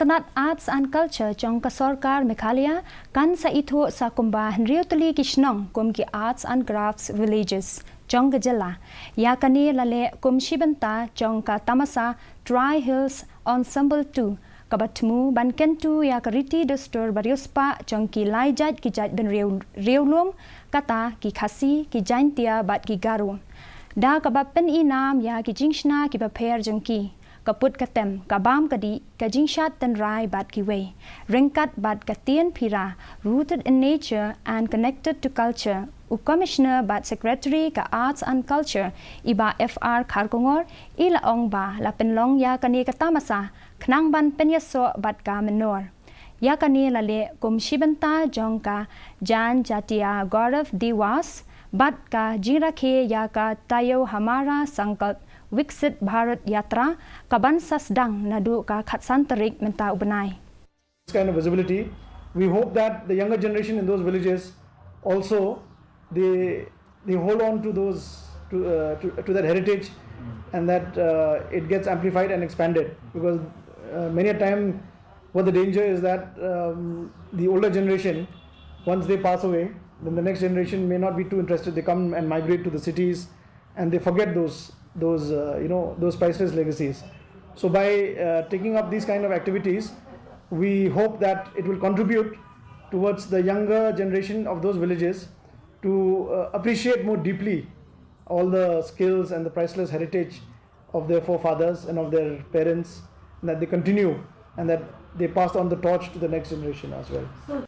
Tnat Arts and Culture trong Kasorkar Meghalaya kan sa Ithuh sa kumba Hynriew Tylli ki Shnong kum ki Arts and Crafts Villages trong Gajala ya kani lale kum shibanta trong ka Tamasa Dry Hills Ensemble 2 kabatmu bankentu ya kariti dostor bariuspa trong ki laijat ki jat ben reulum kata ki KHASI ki jaintia bat ki garu da kabapen inam ya ki jingshna ki paper jongki kaput katem kabam kadi kajingshat dan rai bat kiwe ringkat bat katian pira rooted in nature and connected to culture Commissioner bat Secretary ka Arts and Culture iba FR Kharkongor ila ong ba la penlong ya kani katamasa knang ban penyaso bat ka menor ya kani lale kum shibanta jongka jan jatia Gaurav Diwas bat ka jirakhe ya ka tayo hamara sankalp Viksit Bharat Yatra kaban sasdang nadu ka khatsantarik menta ubenai. This kind of visibility, we hope that the younger generation in those villages also they hold on to those to that heritage and that it gets amplified and expanded because many a time what the danger is that the older generation once they pass away then the next generation may not be too interested. They come and migrate to the cities and they forget those priceless legacies. So by taking up these kind of activities, we hope that it will contribute towards the younger generation of those villages to appreciate more deeply all the skills and the priceless heritage of their forefathers and of their parents, and that they continue and that they pass on the torch to the next generation as well.